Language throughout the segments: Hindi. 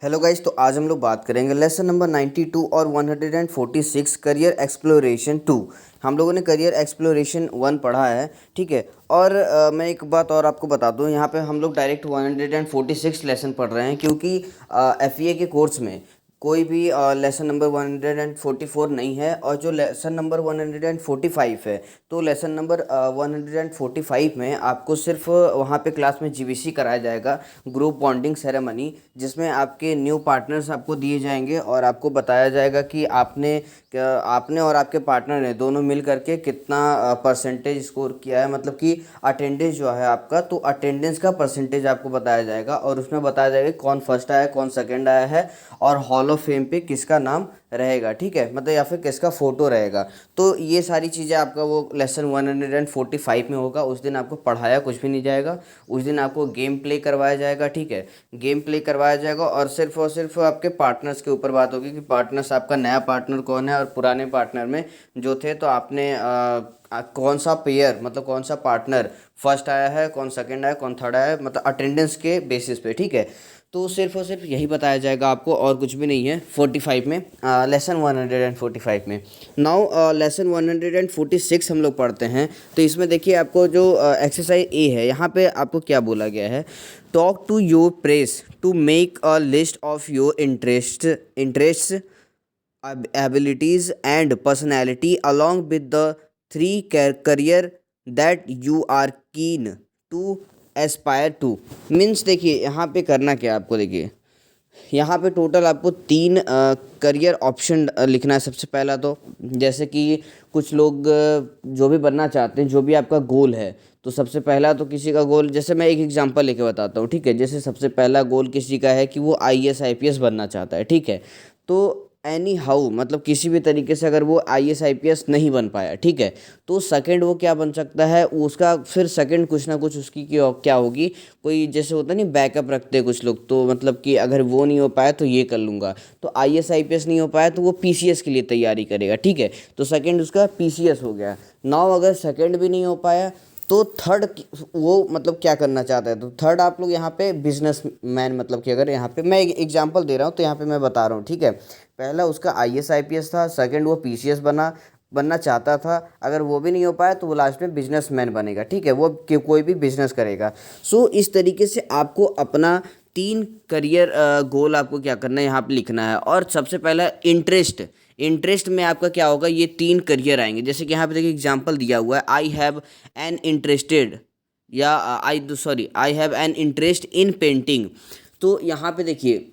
हेलो गाइस, तो आज हम लोग बात करेंगे लेसन नंबर 92 और 146 करियर एक्सप्लोरेशन 2। हम लोगों ने करियर एक्सप्लोरेशन 1 पढ़ा है, ठीक है। और मैं एक बात और आपको बता दूं, यहाँ पे हम लोग डायरेक्ट 146 लेसन पढ़ रहे हैं क्योंकि एफईए के कोर्स में कोई भी लेसन नंबर 144 नहीं है। और जो लेसन नंबर 145 है, तो लेसन नंबर 145 में आपको सिर्फ वहाँ पे क्लास में जीबीसी कराया जाएगा, ग्रुप बॉन्डिंग सेरेमनी, जिसमें आपके न्यू पार्टनर्स आपको दिए जाएंगे और आपको बताया जाएगा कि आपने और आपके पार्टनर ने दोनों मिल करके कितना परसेंटेज स्कोर किया है। मतलब कि अटेंडेंस जो है आपका, तो अटेंडेंस का परसेंटेज आपको बताया जाएगा और उसमें बताया जाएगा कौन फर्स्ट आया, कौन सेकंड आया है, और हॉल ऑफ फेम पे किसका नाम रहेगा, ठीक है, मतलब या फिर किसका फ़ोटो रहेगा। तो ये सारी चीज़ें आपका वो लेसन 145 में होगा। उस दिन आपको पढ़ाया कुछ भी नहीं जाएगा, उस दिन आपको गेम प्ले करवाया जाएगा, ठीक है। गेम प्ले करवाया जाएगा और सिर्फ आपके पार्टनर्स के ऊपर बात होगी कि पार्टनर्स, आपका नया पार्टनर कौन है और पुराने पार्टनर में जो थे, तो आपने कौन सा पेयर, मतलब कौन सा पार्टनर फर्स्ट आया है, कौन सेकंड आया, कौन थर्ड आया है, मतलब अटेंडेंस के बेसिस पे, ठीक है। तो सिर्फ और सिर्फ यही बताया जाएगा आपको, और कुछ भी नहीं है 45 में, लेसन 145 में। नाउ लेसन 146 हम लोग पढ़ते हैं। तो इसमें देखिए, आपको जो एक्सरसाइज ए है, यहाँ पे आपको क्या बोला गया है। Talk to your press to make a list of your interest abilities and personality along with the three career that you are keen to aspire to। Means देखिए यहाँ पे करना क्या है आपको, देखिए यहाँ पे टोटल आपको तीन करियर ऑप्शन लिखना है। सबसे पहला तो जैसे कि कुछ लोग जो भी बनना चाहते हैं, जो भी आपका गोल है, तो सबसे पहला तो किसी का गोल, जैसे मैं एक एग्जांपल लेके बताता हूँ, ठीक है। जैसे सबसे पहला गोल किसी का है कि वो आईएएस आईपीएस बनना चाहता है, ठीक है। तो एनी हाउ, मतलब किसी भी तरीके से अगर वो आईएएस आईपीएस नहीं बन पाया, ठीक है, तो सेकंड वो क्या बन सकता है, उसका फिर सेकंड कुछ ना कुछ उसकी क्या होगी, कोई जैसे होता नहीं, बैकअप रखते हैं कुछ लोग, तो मतलब कि अगर वो नहीं हो पाया तो ये कर लूँगा। तो आईएएस आईपीएस नहीं हो पाया तो वो पीसीएस के लिए तैयारी करेगा, ठीक है। तो सेकंड उसका पीसीएस हो गया। नाउ अगर सेकंड भी नहीं हो पाया तो थर्ड वो मतलब क्या करना चाहता है, तो थर्ड आप लोग यहाँ पे बिजनेस मैन, मतलब कि अगर यहाँ पे मैं एक एग्जांपल दे रहा हूँ तो यहाँ पे मैं बता रहा हूँ, ठीक है। पहला उसका आईएएस आईपीएस था, सेकंड वो पीसीएस बनना चाहता था। अगर वो भी नहीं हो पाया तो वो लास्ट में बिजनेसमैन बनेगा, ठीक है, वो कोई भी बिजनेस करेगा। सो इस तरीके से आपको अपना तीन करियर गोल आपको क्या करना है यहाँ पे लिखना है। और सबसे पहला इंटरेस्ट में आपका क्या होगा, ये तीन करियर आएंगे। जैसे कि यहाँ पे देखिए एग्जांपल दिया हुआ है, आई हैव एन इंटरेस्टेड, या I have an interest in painting. तो यहाँ पे देखिए,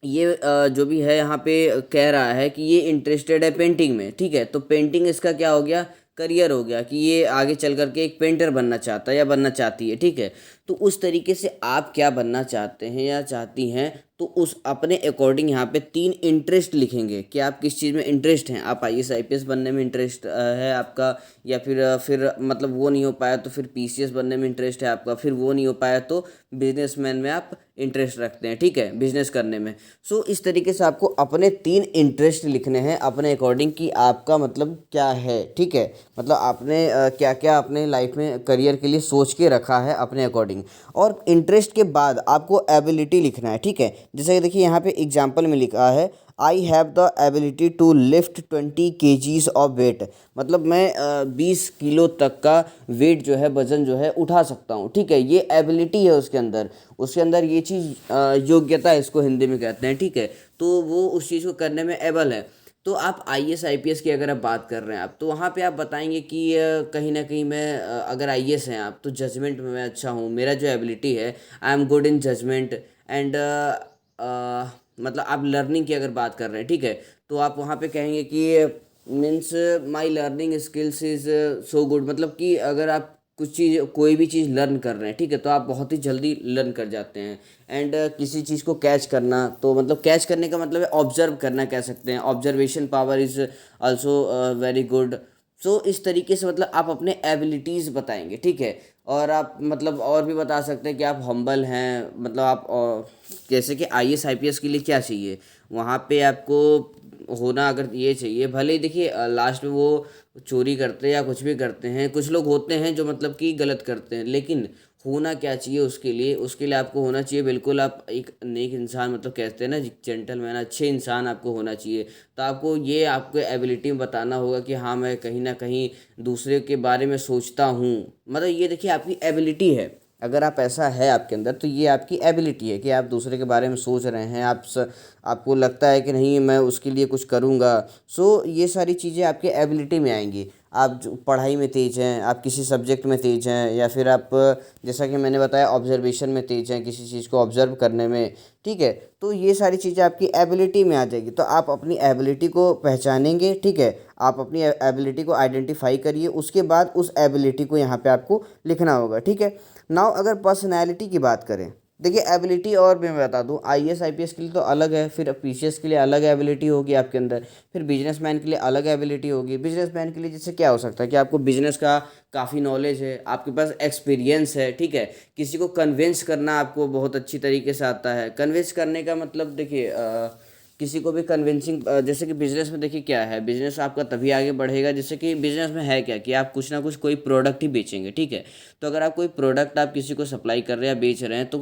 ये जो भी है यहाँ पे कह रहा है कि ये इंटरेस्टेड है पेंटिंग में, ठीक है। तो पेंटिंग इसका क्या हो गया, करियर हो गया, कि ये आगे चल करके एक पेंटर बनना चाहता है या बनना चाहती है, ठीक है। तो उस तरीके से आप क्या बनना चाहते हैं या चाहती हैं, तो उस अपने अकॉर्डिंग यहाँ पे तीन इंटरेस्ट लिखेंगे कि आप किस चीज़ में इंटरेस्ट हैं। आप आईएएस आईपीएस बनने में इंटरेस्ट है आपका, या फिर मतलब वो नहीं हो पाया तो फिर पीसीएस बनने में इंटरेस्ट है आपका, फिर वो नहीं हो पाया तो बिजनेसमैन में आप इंटरेस्ट रखते हैं, ठीक है, बिजनेस करने में। सो इस तरीके से आपको अपने तीन इंटरेस्ट लिखने हैं अपने अकॉर्डिंग, कि आपका मतलब क्या है, ठीक है। मतलब आपने क्या क्या अपने लाइफ में करियर के लिए सोच के रखा है अपने अकॉर्डिंग। और इंटरेस्ट के बाद आपको एबिलिटी लिखना है, ठीक है। जैसे कि देखिए यहाँ पे एग्जाम्पल में लिखा है, I have the ability to lift 20 kgs of weight. मतलब मैं 20 किलो तक का वेट जो है, वजन जो है उठा सकता हूँ, ठीक है। ये एबिलिटी है उसके अंदर ये चीज़ योग्यता है, इसको हिंदी में कहते हैं, ठीक है। तो वो उस चीज़ को करने में एबल है। तो आप आईएएस आईपीएस की अगर आप बात कर रहे हैं आप, तो वहाँ पे आप बताएंगे कि कहीं ना कहीं मैं अगर आईएएस हैं आप, तो जजमेंट में मैं अच्छा हूँ, मेरा जो एबिलिटी है, I am good in judgement and मतलब आप लर्निंग की अगर बात कर रहे हैं, ठीक है, तो आप वहाँ पे कहेंगे कि means my learning skills is so good. मतलब कि अगर आप कुछ चीज़, कोई भी चीज़ लर्न कर रहे हैं, ठीक है, तो आप बहुत ही जल्दी लर्न कर जाते हैं। एंड किसी चीज़ को कैच करना, तो मतलब कैच करने का मतलब है ऑब्जर्व करना, कह सकते हैं, observation power is also very good. So इस तरीके से मतलब आप अपने एबिलिटीज़ बताएंगे, ठीक है। और आप मतलब और भी बता सकते हैं कि आप हम्बल हैं, मतलब आप जैसे कि आईएएस आईपीएस के लिए क्या चाहिए, वहाँ पे आपको होना अगर ये चाहिए, भले ही देखिए लास्ट में वो चोरी करते हैं या कुछ भी करते हैं, कुछ लोग होते हैं जो मतलब कि गलत करते हैं, लेकिन होना क्या चाहिए उसके लिए आपको होना चाहिए बिल्कुल आप एक नेक इंसान, मतलब कहते हैं ना जेंटलमैन, अच्छे इंसान आपको होना चाहिए। तो आपको ये आपको एबिलिटी में बताना होगा कि हाँ मैं कहीं ना कहीं दूसरे के बारे में सोचता हूँ। मतलब ये देखिए आपकी एबिलिटी है, अगर आप ऐसा है आपके अंदर तो ये आपकी एबिलिटी है कि आप दूसरे के बारे में सोच रहे हैं, आपको लगता है कि नहीं मैं उसके लिए कुछ करूँगा। सो ये सारी चीज़ें आपके एबिलिटी में आएंगी। आप जो पढ़ाई में तेज़ हैं, आप किसी सब्जेक्ट में तेज़ हैं, या फिर आप जैसा कि मैंने बताया ऑब्जर्वेशन में तेज़ हैं, किसी चीज़ को ऑब्जर्व करने में, ठीक है। तो ये सारी चीज़ें आपकी एबिलिटी में आ जाएगी। तो आप अपनी एबिलिटी को पहचानेंगे, ठीक है। आप अपनी एबिलिटी को आइडेंटिफाई करिए, उसके बाद उस एबिलिटी को यहाँ पे आपको लिखना होगा, ठीक है। नाउ अगर पर्सनैलिटी की बात करें, देखिए एबिलिटी और भी मैं बता दूं, आईएएस आईपीएस के लिए तो अलग है, फिर पीसीएस के लिए अलग एबिलिटी होगी आपके अंदर, फिर बिजनेसमैन के लिए अलग एबिलिटी होगी। बिजनेसमैन के लिए जैसे क्या हो सकता है कि आपको बिजनेस का काफ़ी नॉलेज है, आपके पास एक्सपीरियंस है, ठीक है। किसी को कन्विंस करना आपको बहुत अच्छी तरीके से आता है। कन्विंस करने का मतलब देखिए किसी को भी कन्विंसिंग, जैसे कि बिजनेस में देखिए क्या है, बिजनेस आपका तभी आगे बढ़ेगा, जैसे कि बिजनेस में है क्या कि आप कुछ ना कुछ कोई प्रोडक्ट ही बेचेंगे, ठीक है। तो अगर आप कोई प्रोडक्ट आप किसी को सप्लाई कर रहे हैं या बेच रहे हैं, तो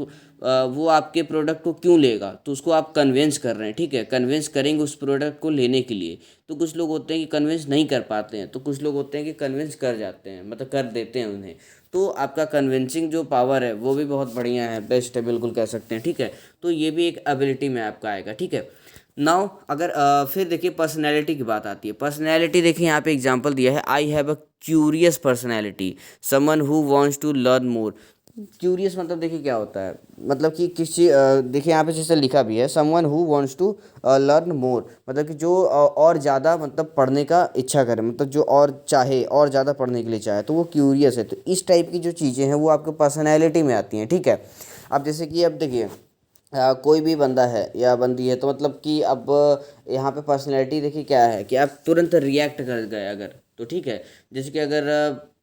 वो आपके प्रोडक्ट को क्यों लेगा, तो उसको आप कन्विंस कर रहे हैं, ठीक है। कन्विंस करेंगे उस प्रोडक्ट को लेने के लिए। तो कुछ लोग होते हैं कि कन्विंस नहीं कर पाते हैं, तो कुछ लोग होते हैं कि कन्विंस कर जाते हैं, मतलब कर देते हैं उन्हें। तो आपका कन्विंसिंग जो पावर है वो भी बहुत बढ़िया है, बेस्ट है, बिल्कुल कह सकते हैं, ठीक है। तो ये भी एक एबिलिटी में आपका आएगा, ठीक है। नाउ अगर फिर देखिए पर्सनैलिटी की बात आती है। पर्सनैलिटी देखिए यहाँ पे एग्जांपल दिया है, I have a curious personality, someone who wants to learn more. Curious मतलब देखिए क्या होता है, मतलब कि किसी देखिए यहाँ पे जैसे लिखा भी है, someone who wants to learn more, मतलब कि जो और ज़्यादा मतलब पढ़ने का इच्छा करे, मतलब जो और चाहे और ज़्यादा पढ़ने के लिए चाहे, तो वो क्यूरियस है। तो इस टाइप की जो चीज़ें हैं वो आपके पर्सनैलिटी में आती हैं, ठीक है। अब जैसे कि अब देखिए कोई भी बंदा है या बंदी है, तो मतलब कि अब यहाँ पे पर्सनैलिटी देखिए क्या है कि आप तुरंत रिएक्ट कर गए अगर, तो ठीक है। जैसे कि अगर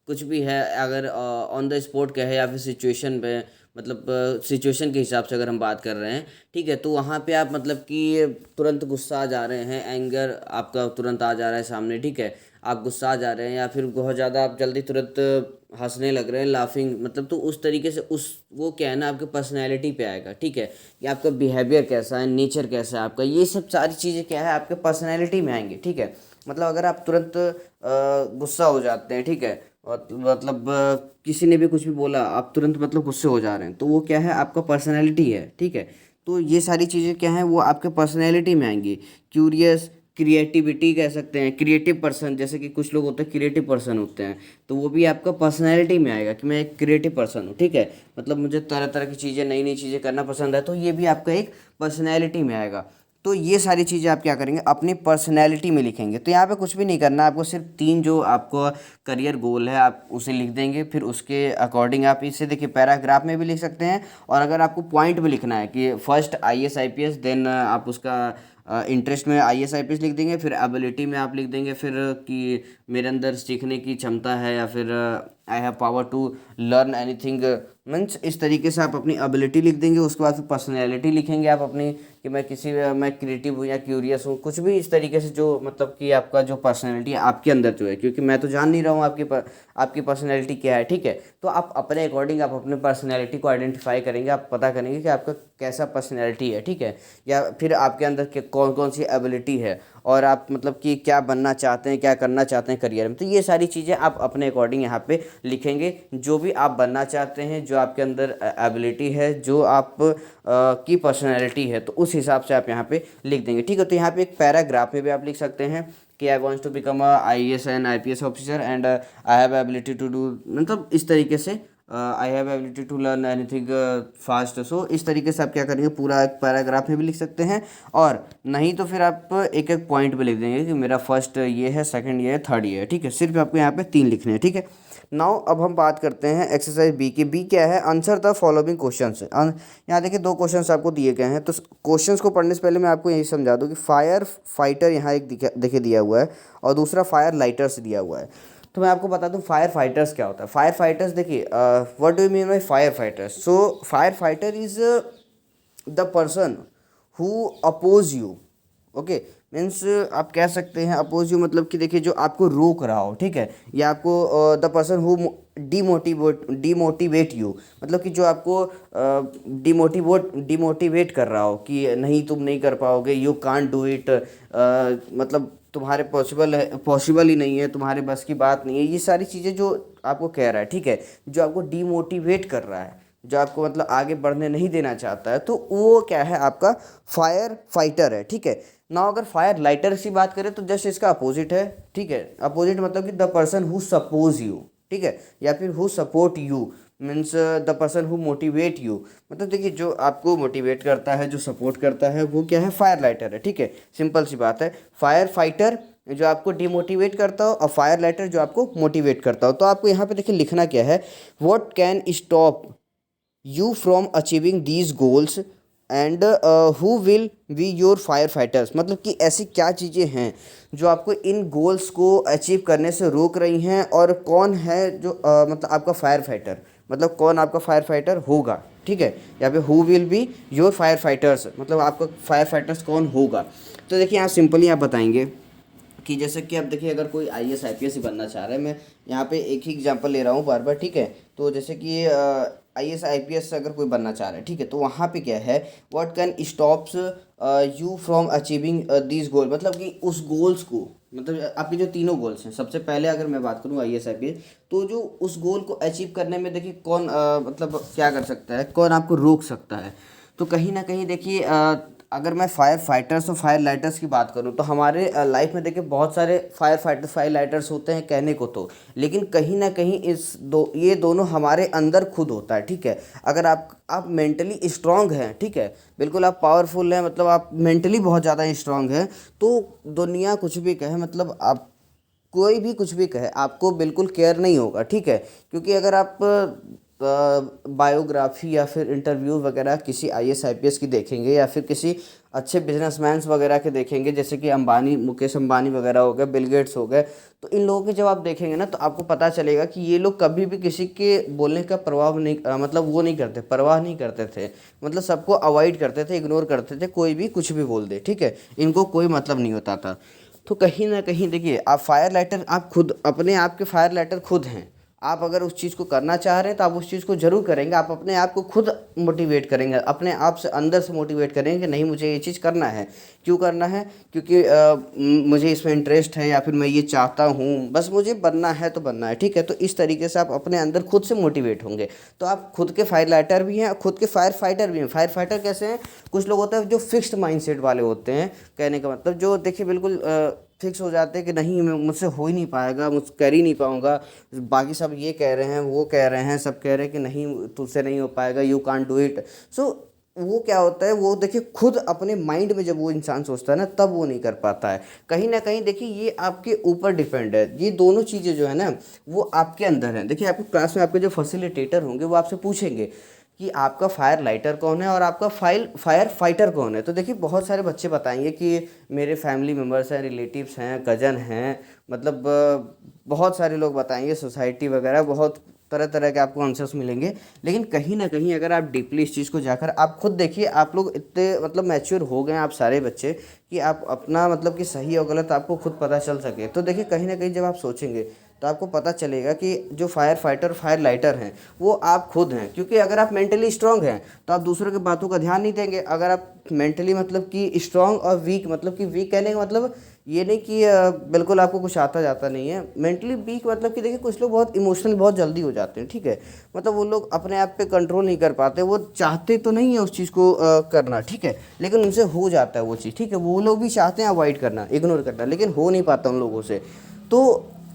कुछ भी है, अगर ऑन द स्पॉट कहे या फिर सिचुएशन पे, मतलब सिचुएशन के हिसाब से अगर हम बात कर रहे हैं, ठीक है, तो वहाँ पे आप मतलब कि तुरंत गुस्सा आ जा रहे हैं, एंगर आपका तुरंत आ जा रहा है सामने, ठीक है। आप गुस्सा आ जा रहे हैं या फिर बहुत ज़्यादा आप जल्दी तुरंत हंसने लग रहे हैं, लाफिंग, मतलब तो उस तरीके से उस वो क्या है ना आपके पर्सनैलिटी पे आएगा, ठीक है। कि आपका बिहेवियर कैसा है, नेचर कैसा है आपका, ये सब सारी चीज़ें क्या है आपके पर्सनैलिटी में आएंगी, ठीक है। मतलब अगर आप तुरंत गुस्सा हो जाते हैं, ठीक है, और मतलब किसी ने भी कुछ भी बोला, आप तुरंत मतलब गुस्से हो जा रहे हैं, तो वो क्या है आपका पर्सनैलिटी है, ठीक है। तो ये सारी चीज़ें क्या हैं वो आपके पर्सनैलिटी में आएंगी। क्यूरियस, क्रिएटिविटी कह सकते हैं, क्रिएटिव पर्सन, जैसे कि कुछ लोग होते हैं क्रिएटिव पर्सन होते हैं, तो वो भी आपका पर्सनैलिटी में आएगा कि मैं एक क्रिएटिव पर्सन हूँ, ठीक है। मतलब मुझे तरह तरह की चीज़ें, नई नई चीज़ें करना पसंद है, तो ये भी आपका एक पर्सनैलिटी में आएगा। तो ये सारी चीज़ें आप क्या करेंगे अपनी पर्सनैलिटी में लिखेंगे। तो यहाँ पे कुछ भी नहीं करना, आपको सिर्फ 3 जो आपको करियर गोल है आप उसे लिख देंगे, फिर उसके अकॉर्डिंग आप इसे देखिए पैराग्राफ में भी लिख सकते हैं, और अगर आपको पॉइंट भी लिखना है कि फर्स्ट आईएएस आईपीएस, देन आप उसका इंटरेस्ट में आईएएस आईपीएस लिख देंगे, फिर एबिलिटी में आप लिख देंगे फिर कि मेरे अंदर सीखने की क्षमता है, या फिर I have power to learn anything, means इस तरीके से आप अपनी एबिलिटी लिख देंगे। उसके बाद फिर पर्सनैलिटी लिखेंगे आप अपनी कि मैं क्रिएटिव हूँ या क्यूरियस हूँ, कुछ भी इस तरीके से जो मतलब कि आपका जो पर्सनैलिटी है आपके अंदर जो है, क्योंकि मैं तो जान नहीं रहा हूँ आपकी पर्सनैलिटी क्या है, ठीक है। तो आप अपने अकॉर्डिंग आप अपने पर्सनैलिटी को आइडेंटिफाई करेंगे, आप पता करेंगे कि आपका कैसा पर्सनैलिटी है, ठीक है। या फिर आपके अंदर कौन कौन सी एबिलिटी है, और आप मतलब कि क्या बनना चाहते हैं, क्या करना चाहते हैं करियर में। तो ये सारी चीज़ें आप अपने अकॉर्डिंग यहाँ पे लिखेंगे, जो भी आप बनना चाहते हैं, जो आपके अंदर एबिलिटी है, जो आप की पर्सनैलिटी है, तो उस हिसाब से आप यहाँ पे लिख देंगे, ठीक है। तो यहाँ पे एक पैराग्राफ में भी आप लिख सकते हैं कि I wants to become a IAS and IPS officer and I have ability to do, मतलब इस तरीके से I have ability to learn anything fast. So इस तरीके से आप क्या करेंगे पूरा एक पैराग्राफ में भी लिख सकते हैं, और नहीं तो फिर आप एक एक पॉइंट पे लिख देंगे कि मेरा फर्स्ट ये है, सेकंड ये है, थर्ड ये है, ठीक है। सिर्फ आपको यहाँ पे 3 लिखने हैं, ठीक है। नाउ अब हम बात करते हैं एक्सरसाइज बी की। बी क्या है, आंसर द फॉलोइंग क्वेश्चन है। यहाँ देखिए 2 क्वेश्चन आपको दिए गए हैं, तो क्वेश्चन को पढ़ने से पहले मैं आपको यही समझा दूँ कि फायर फाइटर यहाँ एक देखिए दिया हुआ है, और दूसरा फायर लाइटर्स दिया हुआ है। तो मैं आपको बता दूं फायर फाइटर्स क्या होता है। फायर फाइटर्स देखिए what do you mean by firefighters. So firefighter is the person who oppose you, okay. Means आप कह सकते हैं अपोज यू, मतलब कि देखिए जो आपको रोक रहा हो, ठीक है, या आपको the person who demotivate you, मतलब कि जो आपको डिमोटिवेट कर रहा हो कि नहीं तुम नहीं कर पाओगे, यू कांट डू इट, मतलब तुम्हारे पॉसिबल ही नहीं है, तुम्हारे बस की बात नहीं है, ये सारी चीज़ें जो आपको कह रहा है, ठीक है, जो आपको डिमोटिवेट कर रहा है, जो आपको मतलब आगे बढ़ने नहीं देना चाहता है, तो वो क्या है, आपका फायर फाइटर है, ठीक है ना। अगर फायर लाइटर की बात करें तो जस्ट इसका अपोजिट है, ठीक है। अपोजिट मतलब कि the person who suppose you, ठीक है, या फिर who support you, means the person who motivate you, मतलब देखिए जो आपको मोटिवेट करता है, जो सपोर्ट करता है, वो क्या है, फायर लाइटर है, ठीक है। सिंपल सी बात है, फायर फाइटर जो आपको डिमोटिवेट करता हो और फायर लाइटर जो आपको मोटिवेट करता हो। तो आपको यहाँ पे देखिए लिखना क्या है, what can stop you from achieving these goals and who will be your firefighters, मतलब कि ऐसी क्या चीज़ें हैं जो आपको इन गोल्स को अचीव करने से रोक रही हैं, और कौन है जो मतलब आपका फायर फाइटर, मतलब कौन आपका फायर फाइटर होगा, ठीक है। या फिर who will be your fire fighters, मतलब आपका फायर फाइटर्स कौन होगा। तो देखिए यहाँ सिंपली आप बताएंगे कि जैसे कि आप देखिए अगर कोई आईएएस आईपीएस ही बनना चाह रहा है, मैं यहाँ पे एक ही एग्जांपल ले रहा हूँ बार बार, ठीक है। तो जैसे कि आईएएस आईपीएस अगर कोई बनना चाह रहा है, ठीक है, तो वहाँ पे क्या है, what can stops you from achieving this goal, मतलब कि उस गोल्स को, मतलब आपके जो तीनों गोल्स हैं, सबसे पहले अगर मैं बात करूँ आईएएस आईपीएस, तो जो उस गोल को अचीव करने में देखिए कौन मतलब क्या कर सकता है, कौन आपको रोक सकता है। तो कहीं ना कहीं देखिए अगर मैं फायर फाइटर्स और फायर लाइटर्स की बात करूं तो हमारे लाइफ में देखिए बहुत सारे फायर फाइटर्स फायर लाइटर्स होते हैं कहने को तो, लेकिन कहीं ना कहीं ये दोनों हमारे अंदर खुद होता है, ठीक है। अगर आप मेंटली स्ट्रांग हैं, ठीक है, बिल्कुल आप पावरफुल हैं, मतलब आप मेंटली बहुत ज़्यादा स्ट्रांग हैं, तो दुनिया कुछ भी कहे, मतलब आप कोई भी कुछ भी कहे, आपको बिल्कुल केयर नहीं होगा, ठीक है। क्योंकि अगर आप बायोग्राफी या फिर इंटरव्यू वगैरह किसी आईएएस आईपीएस की देखेंगे, या फिर किसी अच्छे बिजनेसमैन्स वगैरह के देखेंगे, जैसे कि अंबानी, मुकेश अंबानी वगैरह हो गए, बिल गेट्स हो गए, तो इन लोगों के जब आप देखेंगे ना, तो आपको पता चलेगा कि ये लोग कभी भी किसी के बोलने का प्रभाव नहीं मतलब वो नहीं करते, परवाह नहीं करते थे, मतलब सबको अवॉइड करते थे, इग्नोर करते थे, कोई भी कुछ भी बोल दे, ठीक है, इनको कोई मतलब नहीं होता था। तो कहीं ना कहीं देखिए आप फायर लाइटर, आप खुद अपने आप के फायर लाइटर खुद हैं। आप अगर उस चीज़ को करना चाह रहे हैं तो आप उस चीज़ को ज़रूर करेंगे, आप अपने आप को खुद मोटिवेट करेंगे, अपने आप से अंदर से मोटिवेट करेंगे कि नहीं मुझे ये चीज़ करना है। क्यों करना है, क्योंकि मुझे इसमें इंटरेस्ट है, या फिर मैं ये चाहता हूँ, बस मुझे बनना है तो बनना है, ठीक है। तो इस तरीके से आप अपने अंदर खुद से मोटिवेट होंगे, तो आप खुद के फायर लाइटर भी हैं, खुद के फायर फाइटर भी हैं। फायर फाइटर कैसे हैं, कुछ लोग होते हैं जो फिक्स्ड माइंडसेट वाले होते हैं, कहने का मतलब जो देखिए बिल्कुल फिक्स हो जाते हैं कि नहीं मुझसे हो ही नहीं पाएगा, मुझ कर ही नहीं पाऊँगा, बाकी सब ये कह रहे हैं, वो कह रहे हैं, सब कह रहे हैं कि नहीं तुझसे नहीं हो पाएगा, यू कांट डू इट। सो वो क्या होता है, वो देखिए खुद अपने माइंड में जब वो इंसान सोचता है ना, तब वो नहीं कर पाता है। कहीं ना कहीं देखिए ये आपके ऊपर डिपेंड है, ये दोनों चीज़ें जो है ना वो आपके अंदर हैं। देखिए आपको क्लास में आपके जो फैसिलिटेटर होंगे वो आपसे पूछेंगे कि आपका फायर लाइटर कौन है और आपका फायर फाइटर कौन है। तो देखिए बहुत सारे बच्चे बताएंगे कि मेरे फैमिली मेम्बर्स हैं, रिलेटिव्स हैं, कज़न हैं, मतलब बहुत सारे लोग बताएंगे, सोसाइटी वगैरह, बहुत तरह तरह के आपको आंसर्स मिलेंगे। लेकिन कहीं ना कहीं अगर आप डीपली इस चीज़ को जाकर आप खुद देखिए, आप लोग इतने मतलब मैच्योर हो गए हैं आप सारे बच्चे कि आप अपना मतलब कि सही और गलत आपको खुद पता चल सके। तो देखिए कहीं ना कहीं जब आप सोचेंगे तो आपको पता चलेगा कि जो फायर फाइटर फायर लाइटर हैं वो आप खुद हैं। क्योंकि अगर आप मेंटली स्ट्रांग हैं तो आप दूसरों की बातों का ध्यान नहीं देंगे। अगर आप मेंटली मतलब कि स्ट्रांग और वीक, मतलब कि वीक कहने का मतलब ये नहीं कि बिल्कुल आपको कुछ आता जाता नहीं है। मेंटली वीक मतलब कि देखिए कुछ लोग बहुत इमोशनल बहुत जल्दी हो जाते हैं, ठीक है, मतलब वो लोग अपने आप पे कंट्रोल नहीं कर पाते, वो चाहते तो नहीं है उस चीज़ को करना, ठीक है, लेकिन उनसे हो जाता है वो चीज़, ठीक है, वो लोग भी चाहते हैं अवॉइड करना, इग्नोर करना, लेकिन हो नहीं पाता उन लोगों से। तो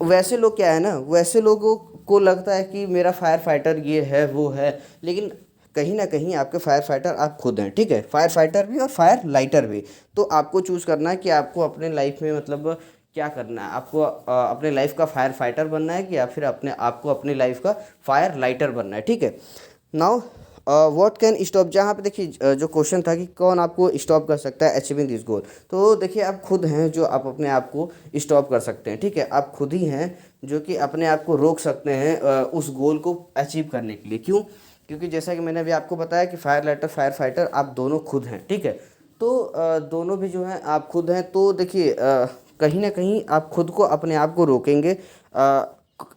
वैसे लोग क्या है ना, वैसे लोगों को लगता है कि मेरा फायर फाइटर ये है वो है, लेकिन कहीं ना कहीं आपके फायर फाइटर आप खुद हैं, ठीक है, फायर फाइटर भी और फायर लाइटर भी। तो आपको चूज़ करना है कि आपको अपने लाइफ में मतलब क्या करना है, आपको अपने लाइफ का फायर फाइटर बनना है कि या फिर अपने आपको अपनी लाइफ का फायर लाइटर बनना है, ठीक है। नाउ व्हाट कैन स्टॉप, जहाँ पे देखिए जो क्वेश्चन था कि कौन आपको स्टॉप कर सकता है अचीविंग दिस गोल, तो देखिए आप खुद हैं जो आप अपने आप को स्टॉप कर सकते हैं, ठीक है, आप खुद ही हैं जो कि अपने आप को रोक सकते हैं उस गोल को अचीव करने के लिए। क्यों, क्योंकि जैसा कि मैंने अभी आपको बताया कि फायर लाइटर फायर फाइटर आप दोनों खुद हैं, ठीक है। तो दोनों भी जो हैं आप खुद हैं, तो देखिए कहीं ना कहीं आप खुद को अपने आप को रोकेंगे।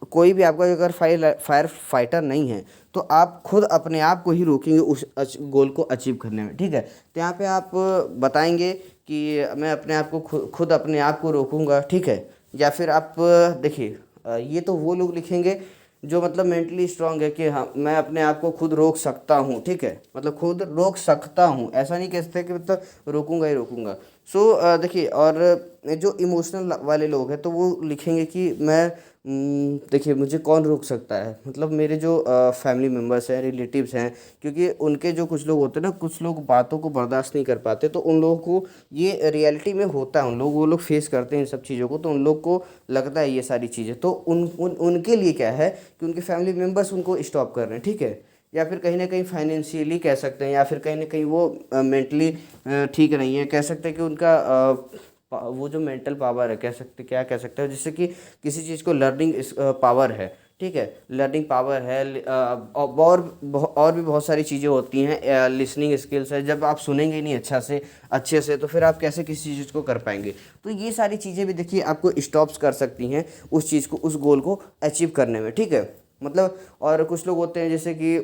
कोई भी आपका अगर फायर फाइटर नहीं है तो आप खुद अपने आप को ही रोकेंगे उस गोल को अचीव करने में, ठीक है। तो यहाँ पे आप बताएंगे कि मैं अपने आप को खुद अपने आप को रोकूंगा, ठीक है। या फिर आप देखिए ये तो वो लोग लिखेंगे जो मतलब मेंटली स्ट्रांग है कि हाँ मैं अपने आप को खुद रोक सकता हूँ, ठीक है। मतलब खुद रोक सकता हूँ, ऐसा नहीं कह सकते कि मतलब रोकूंगा ही रोकूंगा। सो देखिए, और जो इमोशनल वाले लोग हैं तो वो लिखेंगे कि मैं देखिए मुझे कौन रोक सकता है, मतलब मेरे जो फैमिली मेम्बर्स हैं, रिलेटिव्स हैं, क्योंकि उनके जो कुछ लोग होते हैं ना, कुछ लोग बातों को बर्दाश्त नहीं कर पाते, तो उन लोगों को ये रियलिटी में होता है, उन लोग वो लोग फेस करते हैं इन सब चीज़ों को, तो उन लोग को लगता है ये सारी चीज़ें, तो उनके लिए क्या है कि उनके फैमिली मेम्बर्स उनको स्टॉप कर रहे हैं, ठीक है। या फिर कहीं ना कहीं फाइनेंशियली कह सकते हैं, या फिर कहीं ना कहीं वो मेंटली ठीक नहीं है, कह सकते हैं कि उनका वो जो मेंटल पावर है, कह सकते क्या कह सकते हैं, जिससे कि किसी चीज़ को लर्निंग पावर है, ठीक है, लर्निंग पावर है। और भी बहुत सारी चीज़ें होती हैं, लिसनिंग स्किल्स है, जब आप सुनेंगे ही नहीं अच्छे से तो फिर आप कैसे किसी चीज़ को कर पाएंगे। तो ये सारी चीज़ें भी देखिए आपको स्टॉप्स कर सकती हैं उस चीज़ को, उस गोल को अचीव करने में, ठीक है। मतलब और कुछ लोग होते हैं जैसे कि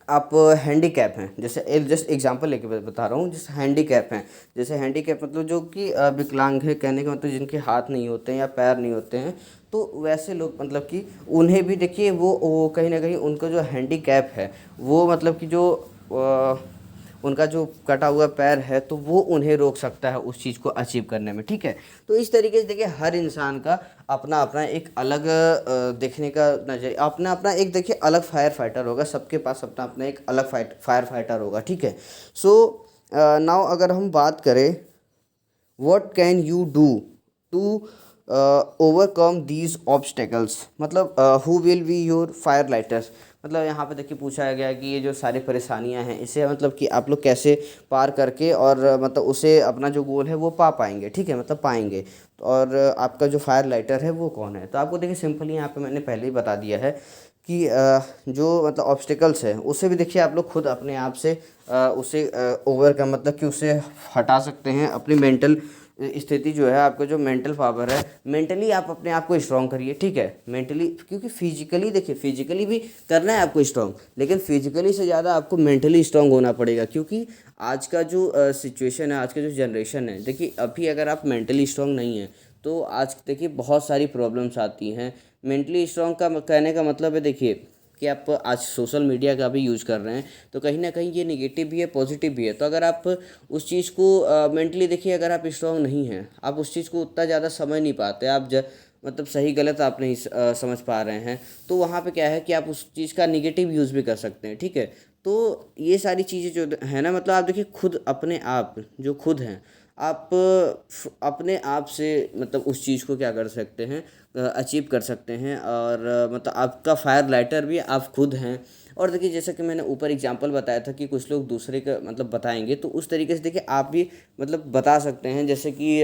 आप हैंडीकैप हैं, जैसे एक जस्ट एग्जांपल लेके बता रहा हूँ, जैसे हैंडीकैप हैं, जैसे हैंडीकैप मतलब जो कि विकलांग है, कहने का मतलब जिनके हाथ नहीं होते हैं या पैर नहीं होते हैं, तो वैसे लोग मतलब कि उन्हें भी देखिए वो कहीं ना कहीं उनका जो हैंडीकैप है वो मतलब कि जो उनका जो कटा हुआ पैर है तो वो उन्हें रोक सकता है उस चीज़ को अचीव करने में, ठीक है। तो इस तरीके से देखिए हर इंसान का अपना अपना एक अलग देखने का नजरिया, अपना अपना एक देखिए अलग फायर फाइटर होगा, सबके पास अपना अपना एक अलग फायर फाइटर होगा, ठीक है। सो नाउ अगर हम बात करें what can you do to overcome these obstacles, मतलब who will be your fire lighters, मतलब यहाँ पे देखिए पूछा गया है कि ये जो सारी परेशानियाँ हैं इसे मतलब कि आप लोग कैसे पार करके और मतलब उसे अपना जो गोल है वो पा पाएंगे, ठीक है, मतलब पाएंगे। और आपका जो फायर लाइटर है वो कौन है, तो आपको देखिए सिंपली यहाँ पे मैंने पहले ही बता दिया है कि जो मतलब ऑब्स्टिकल्स है उसे भी देखिए आप लोग खुद अपने आप से उसे ओवरकम मतलब कि उसे हटा सकते हैं। अपनी मेंटल स्थिति जो है, आपका जो मेंटल पावर है, मेंटली आप अपने आप को स्ट्रॉन्ग करिए, ठीक है, मेंटली, क्योंकि फिजिकली देखिए फिजिकली भी करना है आपको स्ट्रॉन्ग, लेकिन फिजिकली से ज़्यादा आपको मेंटली स्ट्रॉन्ग होना पड़ेगा, क्योंकि आज का जो सिचुएशन है, आज का जो जनरेशन है, देखिए अभी अगर आप मेंटली स्ट्रॉन्ग नहीं है तो आज देखिए बहुत सारी प्रॉब्लम्स आती हैं। मेंटली स्ट्रॉन्ग का कहने का मतलब है देखिए कि आप आज सोशल मीडिया का भी यूज़ कर रहे हैं तो कहीं ना कहीं ये निगेटिव भी है पॉजिटिव भी है। तो अगर आप उस चीज़ को मेंटली देखिए, अगर आप स्ट्रॉन्ग नहीं हैं, आप उस चीज़ को उतना ज़्यादा समझ नहीं पाते, आप मतलब सही गलत आप नहीं समझ पा रहे हैं, तो वहाँ पे क्या है कि आप उस चीज़ का निगेटिव यूज़ भी कर सकते हैं, ठीक है। तो ये सारी चीज़ें जो है ना, मतलब आप देखिए खुद अपने आप जो खुद हैं, आप अपने आप से मतलब उस चीज़ को क्या कर सकते हैं, अचीव कर सकते हैं। और मतलब आपका फायर लाइटर भी आप खुद हैं। और देखिए जैसा कि मैंने ऊपर एग्जांपल बताया था कि कुछ लोग दूसरे का मतलब बताएंगे, तो उस तरीके से देखिए आप भी मतलब बता सकते हैं। जैसे कि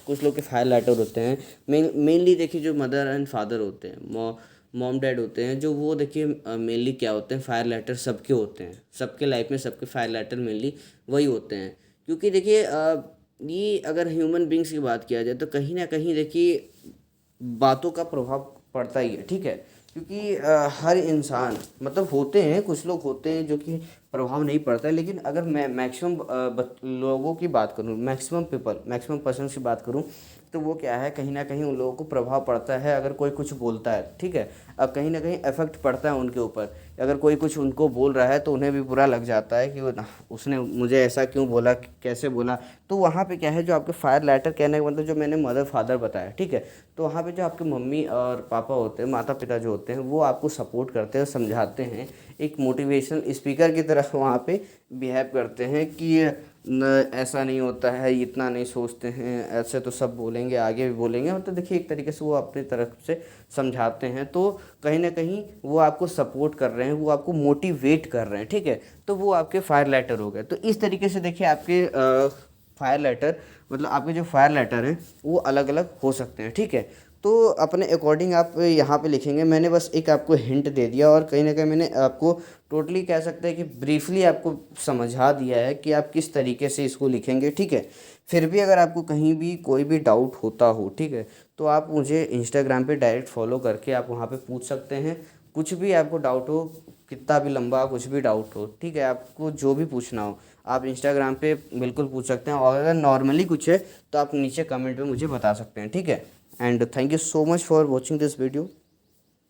कुछ लोग के फायर लाइटर होते हैं, मेनली देखिए जो मदर एंड फादर होते हैं, मॉम डैड होते हैं, जो वो देखिए मेनली क्या होते हैं, फायर लाइटर सबके होते हैं, सबके लाइफ में सबके फायर लाइटर मेनली वही होते हैं। क्योंकि देखिए ये अगर ह्यूमन बींग्स की बात किया जाए तो कहीं ना कहीं देखिए बातों का प्रभाव पड़ता ही है, ठीक है। क्योंकि हर इंसान मतलब होते हैं, कुछ लोग होते हैं जो कि प्रभाव नहीं पड़ता है, लेकिन अगर मैं मैक्सिमम लोगों की बात करूं, मैक्सिमम पर्सन की बात करूं, तो वो क्या है, कहीं ना कहीं उन लोगों को प्रभाव पड़ता है अगर कोई कुछ बोलता है, ठीक है। अब कहीं ना कहीं इफेक्ट पड़ता है उनके ऊपर, अगर कोई कुछ उनको बोल रहा है तो उन्हें भी बुरा लग जाता है कि उसने मुझे ऐसा क्यों बोला, कैसे बोला। तो वहाँ पे क्या है, जो आपके फायर लाइटर, कहने का मतलब जो मैंने मदर फादर बताया, ठीक है, तो वहाँ पे जो आपके मम्मी और पापा होते हैं, माता पिता जो होते हैं, वो आपको सपोर्ट करते हैं, समझाते हैं, एक मोटिवेशनल स्पीकर की तरह वहाँ पे बिहेव करते हैं कि ऐसा नहीं होता है, इतना नहीं सोचते हैं, ऐसे तो सब बोलेंगे, आगे भी बोलेंगे, मतलब देखिए एक तरीके से वो अपनी तरफ से समझाते हैं। तो कहीं ना कहीं वो आपको सपोर्ट कर रहे हैं, वो आपको मोटिवेट कर रहे हैं, ठीक है। तो वो आपके फायर लाइटर हो गए। तो इस तरीके से देखिए आपके फायर लाइटर, मतलब आपके जो फायर लाइटर हैं वो अलग अलग हो सकते हैं, ठीक है। तो अपने अकॉर्डिंग आप यहाँ पे लिखेंगे। मैंने बस एक आपको हिंट दे दिया और कहीं ना कहीं मैंने आपको टोटली कह सकते हैं कि ब्रीफली आपको समझा दिया है कि आप किस तरीके से इसको लिखेंगे, ठीक है। फिर भी अगर आपको कहीं भी कोई भी डाउट होता हो, ठीक है, तो आप मुझे इंस्टाग्राम पे डायरेक्ट फॉलो करके आप वहाँ पे पूछ सकते हैं। कुछ भी आपको डाउट हो, कितना भी लंबा कुछ भी डाउट हो, ठीक है, आपको जो भी पूछना हो आप इंस्टाग्राम पे बिल्कुल पूछ सकते हैं। और अगर नॉर्मली कुछ है तो आप नीचे कमेंट में मुझे बता सकते हैं, ठीक है। And thank you so much for watching this video.